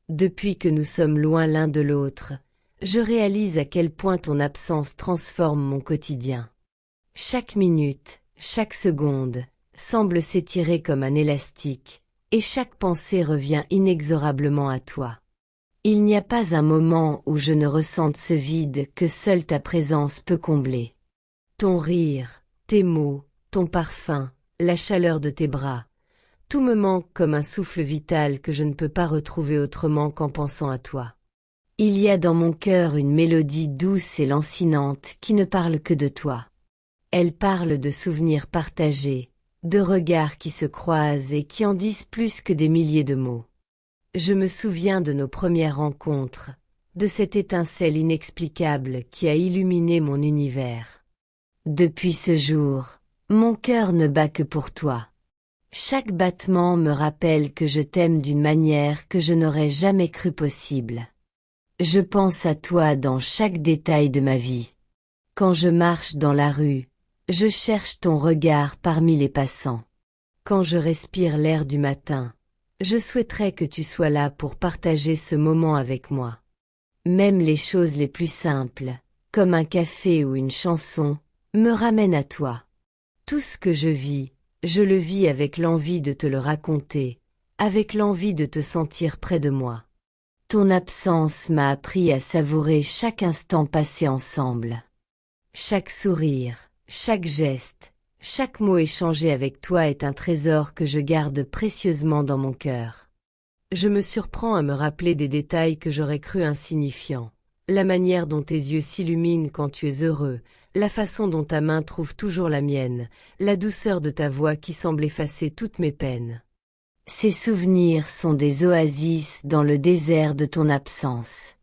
Depuis que nous sommes loin l'un de l'autre, je réalise à quel point ton absence transforme mon quotidien. Chaque minute, chaque seconde, semble s'étirer comme un élastique, et chaque pensée revient inexorablement à toi. Il n'y a pas un moment où je ne ressente ce vide que seule ta présence peut combler. Ton rire, tes mots, ton parfum, la chaleur de tes bras, tout me manque comme un souffle vital que je ne peux pas retrouver autrement qu'en pensant à toi. Il y a dans mon cœur une mélodie douce et lancinante qui ne parle que de toi. Elle parle de souvenirs partagés, de regards qui se croisent et qui en disent plus que des milliers de mots. Je me souviens de nos premières rencontres, de cette étincelle inexplicable qui a illuminé mon univers. Depuis ce jour, mon cœur ne bat que pour toi. Chaque battement me rappelle que je t'aime d'une manière que je n'aurais jamais cru possible. Je pense à toi dans chaque détail de ma vie. Quand je marche dans la rue, je cherche ton regard parmi les passants. Quand je respire l'air du matin, je souhaiterais que tu sois là pour partager ce moment avec moi. Même les choses les plus simples, comme un café ou une chanson, me ramènent à toi. Tout ce que je le vis avec l'envie de te le raconter, avec l'envie de te sentir près de moi. Ton absence m'a appris à savourer chaque instant passé ensemble. Chaque sourire, chaque geste, chaque mot échangé avec toi est un trésor que je garde précieusement dans mon cœur. Je me surprends à me rappeler des détails que j'aurais cru insignifiants. La manière dont tes yeux s'illuminent quand tu es heureux, la façon dont ta main trouve toujours la mienne, la douceur de ta voix qui semble effacer toutes mes peines. Ces souvenirs sont des oasis dans le désert de ton absence.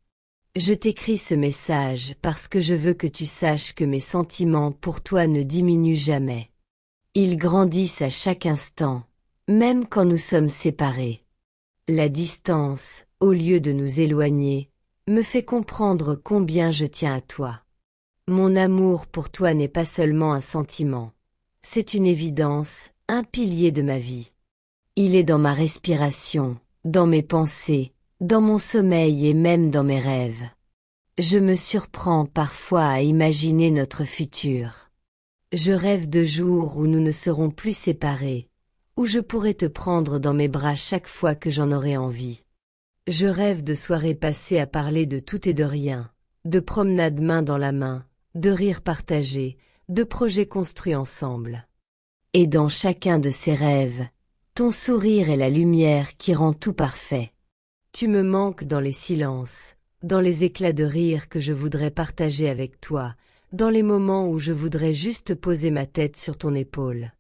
Je t'écris ce message parce que je veux que tu saches que mes sentiments pour toi ne diminuent jamais. Ils grandissent à chaque instant, même quand nous sommes séparés. La distance, au lieu de nous éloigner, me fait comprendre combien je tiens à toi. Mon amour pour toi n'est pas seulement un sentiment, c'est une évidence, un pilier de ma vie. Il est dans ma respiration, dans mes pensées, dans mon sommeil et même dans mes rêves. Je me surprends parfois à imaginer notre futur. Je rêve de jours où nous ne serons plus séparés, où je pourrai te prendre dans mes bras chaque fois que j'en aurai envie. Je rêve de soirées passées à parler de tout et de rien, de promenades main dans la main, de rires partagés, de projets construits ensemble. Et dans chacun de ces rêves, ton sourire est la lumière qui rend tout parfait. Tu me manques dans les silences, dans les éclats de rire que je voudrais partager avec toi, dans les moments où je voudrais juste poser ma tête sur ton épaule.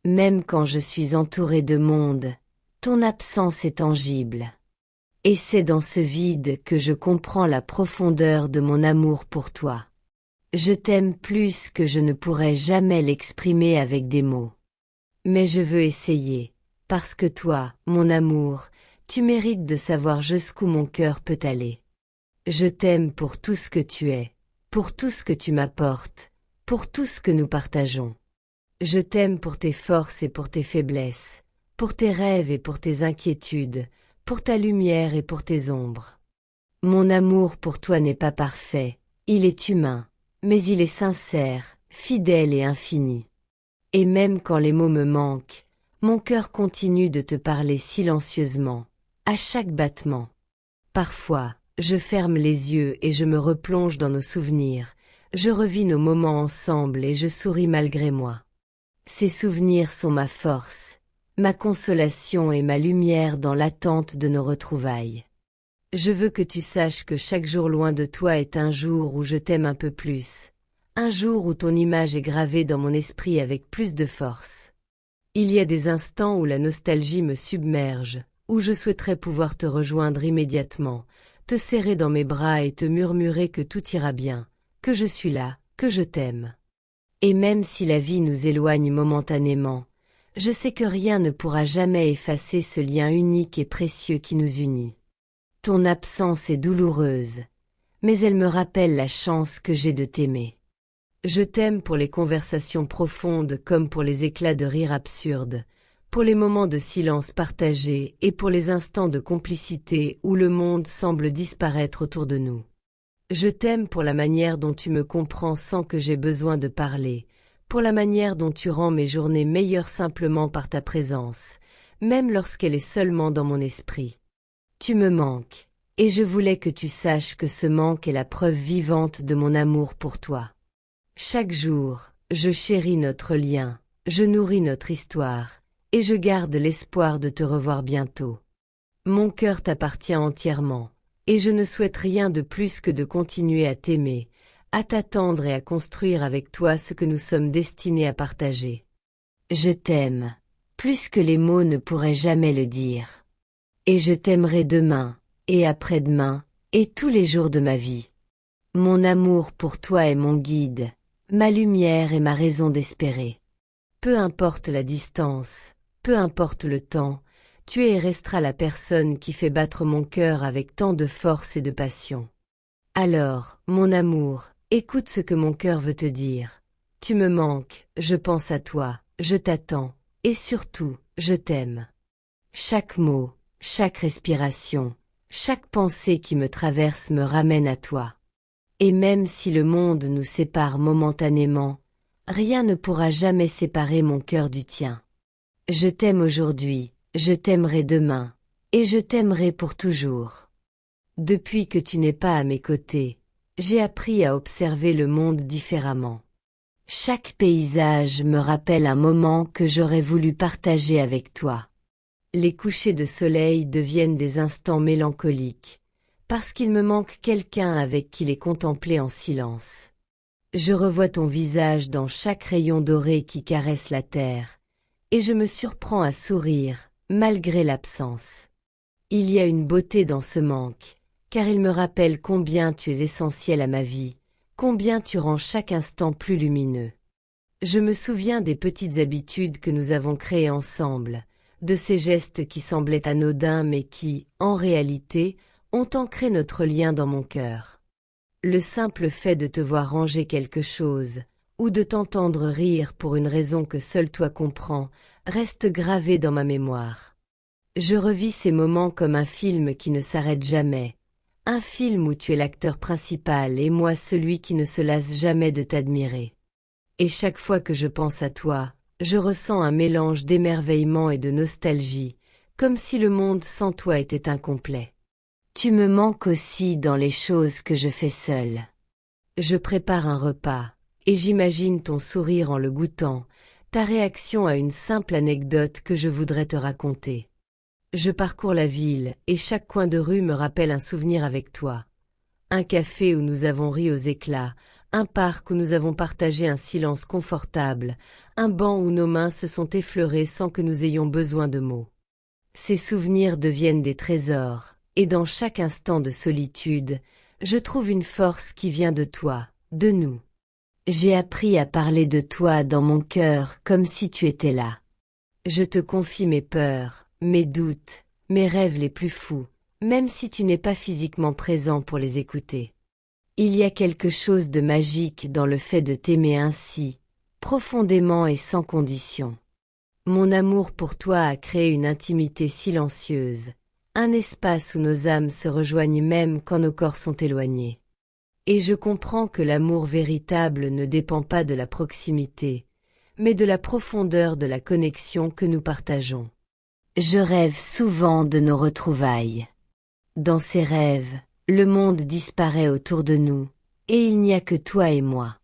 Même quand je suis entourée de monde, ton absence est tangible. Et c'est dans ce vide que je comprends la profondeur de mon amour pour toi. Je t'aime plus que je ne pourrais jamais l'exprimer avec des mots. Mais je veux essayer, parce que toi, mon amour, tu mérites de savoir jusqu'où mon cœur peut aller. Je t'aime pour tout ce que tu es, pour tout ce que tu m'apportes, pour tout ce que nous partageons. Je t'aime pour tes forces et pour tes faiblesses, pour tes rêves et pour tes inquiétudes, pour ta lumière et pour tes ombres. Mon amour pour toi n'est pas parfait, il est humain, mais il est sincère, fidèle et infini. Et même quand les mots me manquent, mon cœur continue de te parler silencieusement, à chaque battement. Parfois, je ferme les yeux et je me replonge dans nos souvenirs, je revis nos moments ensemble et je souris malgré moi. Ces souvenirs sont ma force, ma consolation et ma lumière dans l'attente de nos retrouvailles. Je veux que tu saches que chaque jour loin de toi est un jour où je t'aime un peu plus, un jour où ton image est gravée dans mon esprit avec plus de force. Il y a des instants où la nostalgie me submerge, où je souhaiterais pouvoir te rejoindre immédiatement, te serrer dans mes bras et te murmurer que tout ira bien, que je suis là, que je t'aime. Et même si la vie nous éloigne momentanément, je sais que rien ne pourra jamais effacer ce lien unique et précieux qui nous unit. Ton absence est douloureuse, mais elle me rappelle la chance que j'ai de t'aimer. Je t'aime pour les conversations profondes comme pour les éclats de rire absurdes, pour les moments de silence partagé et pour les instants de complicité où le monde semble disparaître autour de nous. Je t'aime pour la manière dont tu me comprends sans que j'aie besoin de parler, pour la manière dont tu rends mes journées meilleures simplement par ta présence, même lorsqu'elle est seulement dans mon esprit. Tu me manques, et je voulais que tu saches que ce manque est la preuve vivante de mon amour pour toi. Chaque jour, je chéris notre lien, je nourris notre histoire, et je garde l'espoir de te revoir bientôt. Mon cœur t'appartient entièrement, et je ne souhaite rien de plus que de continuer à t'aimer, à t'attendre et à construire avec toi ce que nous sommes destinés à partager. Je t'aime, plus que les mots ne pourraient jamais le dire. Et je t'aimerai demain, et après-demain, et tous les jours de ma vie. Mon amour pour toi est mon guide, ma lumière et ma raison d'espérer. Peu importe la distance, peu importe le temps, tu es et resteras la personne qui fait battre mon cœur avec tant de force et de passion. Alors, mon amour, écoute ce que mon cœur veut te dire. Tu me manques, je pense à toi, je t'attends, et surtout, je t'aime. Chaque mot, chaque respiration, chaque pensée qui me traverse me ramène à toi. Et même si le monde nous sépare momentanément, rien ne pourra jamais séparer mon cœur du tien. Je t'aime aujourd'hui, je t'aimerai demain, et je t'aimerai pour toujours. Depuis que tu n'es pas à mes côtés, j'ai appris à observer le monde différemment. Chaque paysage me rappelle un moment que j'aurais voulu partager avec toi. Les couchers de soleil deviennent des instants mélancoliques, parce qu'il me manque quelqu'un avec qui les contempler en silence. Je revois ton visage dans chaque rayon doré qui caresse la terre, et je me surprends à sourire, malgré l'absence. Il y a une beauté dans ce manque, car il me rappelle combien tu es essentiel à ma vie, combien tu rends chaque instant plus lumineux. Je me souviens des petites habitudes que nous avons créées ensemble, de ces gestes qui semblaient anodins mais qui, en réalité, ont ancré notre lien dans mon cœur. Le simple fait de te voir ranger quelque chose, ou de t'entendre rire pour une raison que seul toi comprends, reste gravé dans ma mémoire. Je revis ces moments comme un film qui ne s'arrête jamais, un film où tu es l'acteur principal et moi celui qui ne se lasse jamais de t'admirer. Et chaque fois que je pense à toi, je ressens un mélange d'émerveillement et de nostalgie, comme si le monde sans toi était incomplet. Tu me manques aussi dans les choses que je fais seule. Je prépare un repas, et j'imagine ton sourire en le goûtant, ta réaction à une simple anecdote que je voudrais te raconter. Je parcours la ville, et chaque coin de rue me rappelle un souvenir avec toi. Un café où nous avons ri aux éclats, un parc où nous avons partagé un silence confortable, un banc où nos mains se sont effleurées sans que nous ayons besoin de mots. Ces souvenirs deviennent des trésors, et dans chaque instant de solitude, je trouve une force qui vient de toi, de nous. J'ai appris à parler de toi dans mon cœur comme si tu étais là. Je te confie mes peurs, mes doutes, mes rêves les plus fous, même si tu n'es pas physiquement présent pour les écouter. Il y a quelque chose de magique dans le fait de t'aimer ainsi, profondément et sans condition. Mon amour pour toi a créé une intimité silencieuse, un espace où nos âmes se rejoignent même quand nos corps sont éloignés. Et je comprends que l'amour véritable ne dépend pas de la proximité, mais de la profondeur de la connexion que nous partageons. Je rêve souvent de nos retrouvailles. Dans ces rêves, le monde disparaît autour de nous, et il n'y a que toi et moi.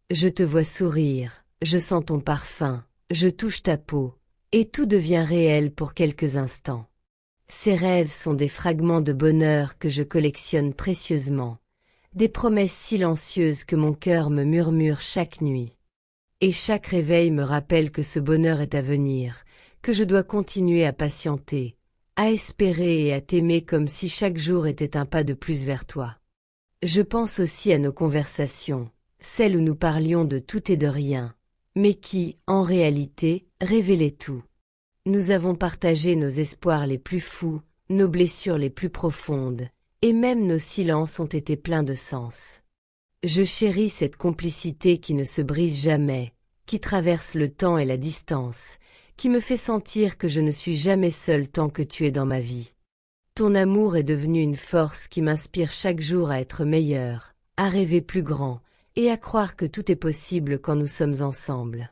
Je te vois sourire, je sens ton parfum, je touche ta peau, et tout devient réel pour quelques instants. Ces rêves sont des fragments de bonheur que je collectionne précieusement, des promesses silencieuses que mon cœur me murmure chaque nuit. Et chaque réveil me rappelle que ce bonheur est à venir, que je dois continuer à patienter, à espérer et à t'aimer comme si chaque jour était un pas de plus vers toi. Je pense aussi à nos conversations, celles où nous parlions de tout et de rien, mais qui, en réalité, révélaient tout. Nous avons partagé nos espoirs les plus fous, nos blessures les plus profondes, et même nos silences ont été pleins de sens. Je chéris cette complicité qui ne se brise jamais, qui traverse le temps et la distance, qui me fait sentir que je ne suis jamais seule tant que tu es dans ma vie. Ton amour est devenu une force qui m'inspire chaque jour à être meilleure, à rêver plus grand, et à croire que tout est possible quand nous sommes ensemble.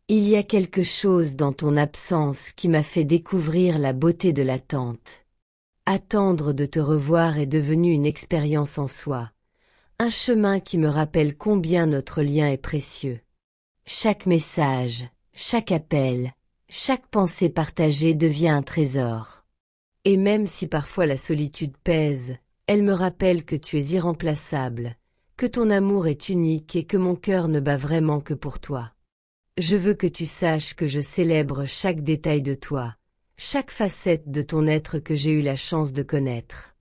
Il y a quelque chose dans ton absence qui m'a fait découvrir la beauté de l'attente. Attendre de te revoir est devenu une expérience en soi, un chemin qui me rappelle combien notre lien est précieux. Chaque message, chaque appel, chaque pensée partagée devient un trésor. Et même si parfois la solitude pèse, elle me rappelle que tu es irremplaçable, que ton amour est unique et que mon cœur ne bat vraiment que pour toi. Je veux que tu saches que je célèbre chaque détail de toi, chaque facette de ton être que j'ai eu la chance de connaître.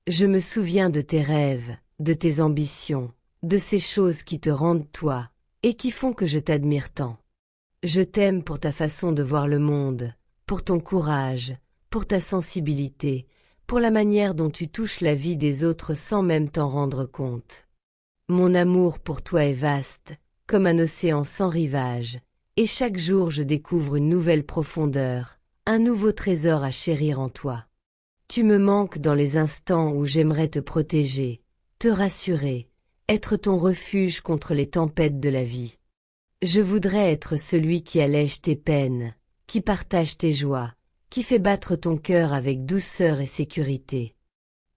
Je me souviens de tes rêves, de tes ambitions, de ces choses qui te rendent toi, et qui font que je t'admire tant. Je t'aime pour ta façon de voir le monde, pour ton courage, pour ta sensibilité, pour la manière dont tu touches la vie des autres sans même t'en rendre compte. Mon amour pour toi est vaste, comme un océan sans rivage, et chaque jour je découvre une nouvelle profondeur, un nouveau trésor à chérir en toi. Tu me manques dans les instants où j'aimerais te protéger, te rassurer, être ton refuge contre les tempêtes de la vie. Je voudrais être celui qui allège tes peines, qui partage tes joies, qui fait battre ton cœur avec douceur et sécurité.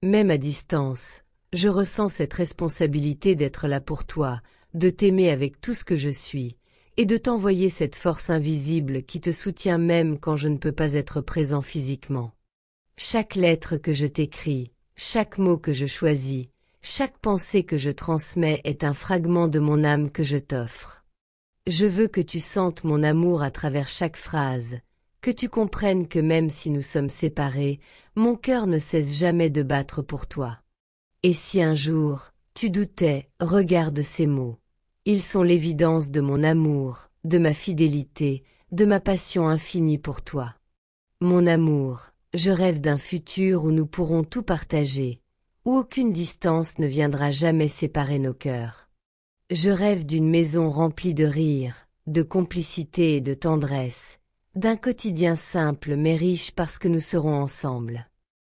Même à distance, je ressens cette responsabilité d'être là pour toi, de t'aimer avec tout ce que je suis, et de t'envoyer cette force invisible qui te soutient même quand je ne peux pas être présent physiquement. Chaque lettre que je t'écris, chaque mot que je choisis, chaque pensée que je transmets est un fragment de mon âme que je t'offre. Je veux que tu sentes mon amour à travers chaque phrase, que tu comprennes que même si nous sommes séparés, mon cœur ne cesse jamais de battre pour toi. Et si un jour, tu doutais, regarde ces mots. Ils sont l'évidence de mon amour, de ma fidélité, de ma passion infinie pour toi. Mon amour, je rêve d'un futur où nous pourrons tout partager, où aucune distance ne viendra jamais séparer nos cœurs. Je rêve d'une maison remplie de rire, de complicité et de tendresse, d'un quotidien simple mais riche parce que nous serons ensemble.